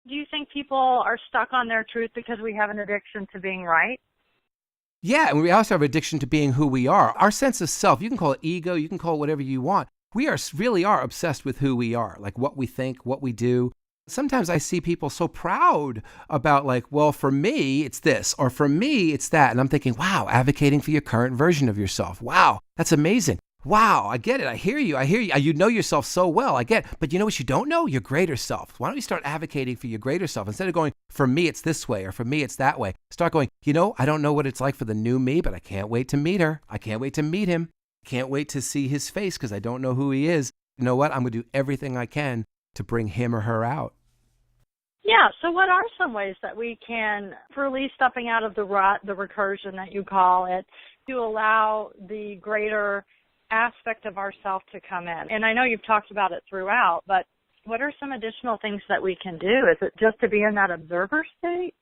Do you think people are stuck on their truth because we have an addiction to being right? Yeah, and we also have addiction to being who we are. Our sense of self, you can call it ego, you can call it whatever you want. We are really are obsessed with who we are, like what we think, what we do. Sometimes I see people so proud about like, well, for me, it's this, or for me, it's that. And I'm thinking, wow, advocating for your current version of yourself. Wow, that's amazing. Wow, I get it. I hear you. I hear you. You know yourself so well. I get it. But you know what you don't know? Your greater self. Why don't you start advocating for your greater self? Instead of going, for me, it's this way, or for me, it's that way. Start going, I don't know what it's like for the new me, but I can't wait to meet her. I can't wait to meet him. Can't wait to see his face because I don't know who he is. You know what? I'm going to do everything I can to bring him or her out. Yeah, so what are some ways that we can, really stepping out of the rut, the recursion that you call it, to allow the greater aspect of ourself to come in? And I know you've talked about it throughout, but what are some additional things that we can do? Is it just to be in that observer state?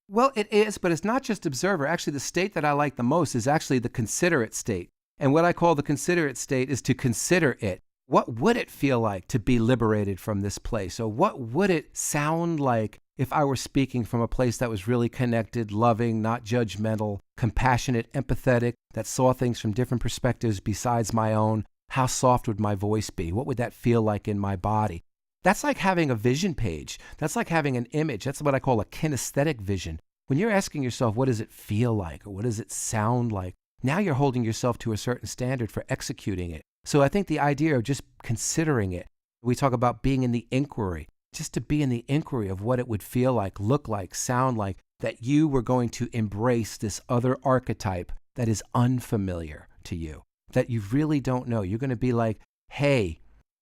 Well, it is, but it's not just observer. Actually, the state that I like the most is actually the considerate state. And what I call the considerate state is to consider it. What would it feel like to be liberated from this place? Or what would it sound like if I were speaking from a place that was really connected, loving, not judgmental, compassionate, empathetic, that saw things from different perspectives besides my own? How soft would my voice be? What would that feel like in my body? That's like having a vision page. That's like having an image. That's what I call a kinesthetic vision. When you're asking yourself, what does it feel like? Or what does it sound like? Now you're holding yourself to a certain standard for executing it. So I think the idea of just considering it, we talk about being in the inquiry, just to be in the inquiry of what it would feel like, look like, sound like, that you were going to embrace this other archetype that is unfamiliar to you, that you really don't know. You're going to be like, hey,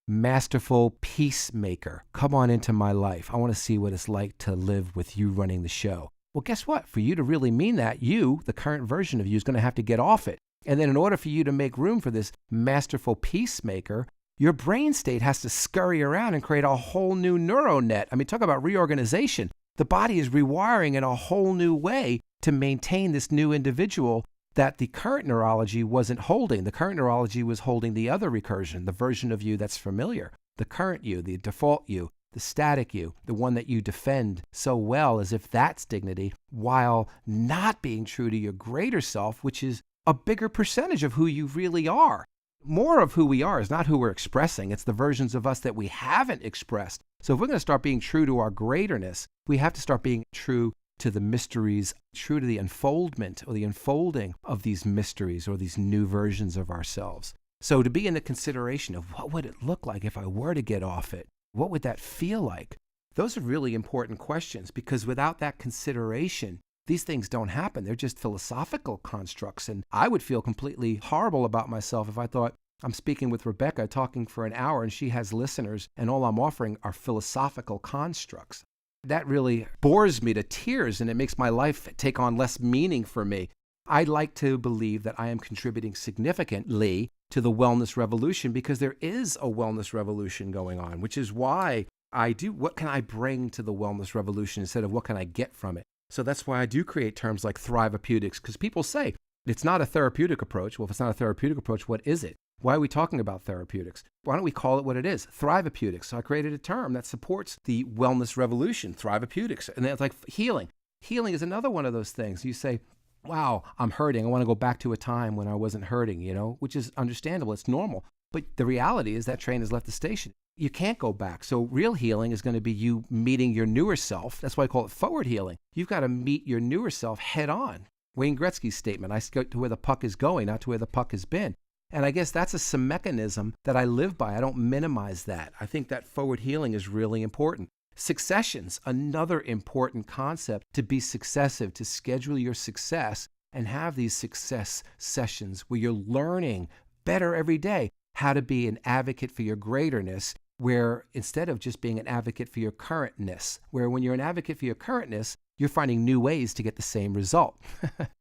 masterful peacemaker, come on into my life. I want to see what it's like to live with you running the show. Well, guess what? For you to really mean that, you, the current version of you, is going to have to get off it. And then in order for you to make room for this masterful peacemaker, your brain state has to scurry around and create a whole new neural net. I mean, talk about reorganization. The body is rewiring in a whole new way to maintain this new individual that the current neurology wasn't holding. The current neurology was holding the other recursion, the version of you that's familiar, the current you, the default you, the static you, the one that you defend so well as if that's dignity, while not being true to your greater self, which is a bigger percentage of who you really are. More of who we are is not who we're expressing. It's the versions of us that we haven't expressed. So if we're going to start being true to our greaterness, we have to start being true to the mysteries, true to the unfoldment or the unfolding of these mysteries or these new versions of ourselves. So to be in the consideration of what would it look like if I were to get off it? What would that feel like? Those are really important questions because without that consideration, these things don't happen. They're just philosophical constructs. And I would feel completely horrible about myself if I thought I'm speaking with Rebecca, talking for an hour, and she has listeners, and all I'm offering are philosophical constructs. That really bores me to tears, and it makes my life take on less meaning for me. I'd like to believe that I am contributing significantly to the wellness revolution because there is a wellness revolution going on, which is why I do what can I bring to the wellness revolution instead of what can I get from it. So that's why I do create terms like thriveapeutics, because people say it's not a therapeutic approach. Well, if it's not a therapeutic approach, what is it? Why are we talking about therapeutics? Why don't we call it what it is? Thriveapeutics. So I created a term that supports the wellness revolution, thriveapeutics. And it's like healing. Healing is another one of those things. You say, wow, I'm hurting. I want to go back to a time when I wasn't hurting, which is understandable. It's normal. But the reality is that train has left the station. You can't go back. So real healing is going to be you meeting your newer self. That's why I call it forward healing. You've got to meet your newer self head on. Wayne Gretzky's statement, I go to where the puck is going, not to where the puck has been. And I guess that's a Scimecanism that I live by. I don't minimize that. I think that forward healing is really important. Succession's another important concept, to be successive, to schedule your success and have these success sessions where you're learning better every day how to be an advocate for your greaterness, where instead of just being an advocate for your currentness, where when you're an advocate for your currentness, you're finding new ways to get the same result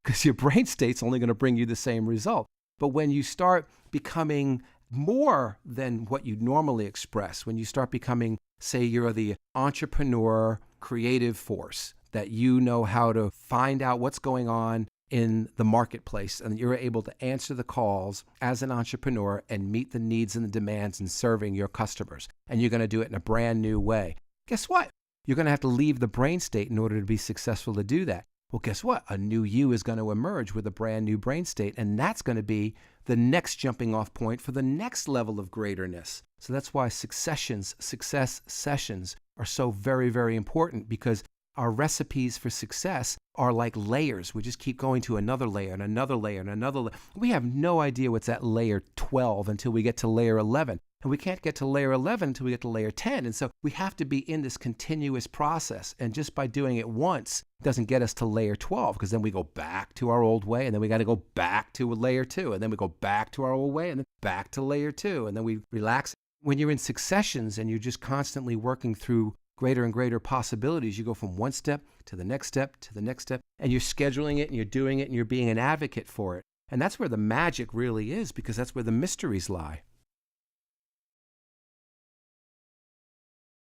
because your brain state's only going to bring you the same result. But when you start becoming more than what you normally express, when you start becoming, say, you're the entrepreneur, creative force, that you know how to find out what's going on in the marketplace, and you're able to answer the calls as an entrepreneur and meet the needs and the demands in serving your customers, and you're going to do it in a brand new way. Guess what? You're going to have to leave the brain state in order to be successful to do that. Well, guess what? A new you is going to emerge with a brand new brain state, and that's going to be the next jumping off point for the next level of greaterness. So that's why success sessions are so very, very important, because our recipes for success are like layers. We just keep going to another layer and another layer and another layer. We have no idea what's at layer 12 until we get to layer 11. And we can't get to layer 11 until we get to layer 10. And so we have to be in this continuous process. And just by doing it once doesn't get us to layer 12, because then we go back to our old way, and then we got to go back to layer 2, and then we go back to our old way, and then back to layer 2, and then we relax. When you're in successions and you're just constantly working through greater and greater possibilities, you go from one step to the next step to the next step, and you're scheduling it and you're doing it and you're being an advocate for it. And that's where the magic really is, because that's where the mysteries lie.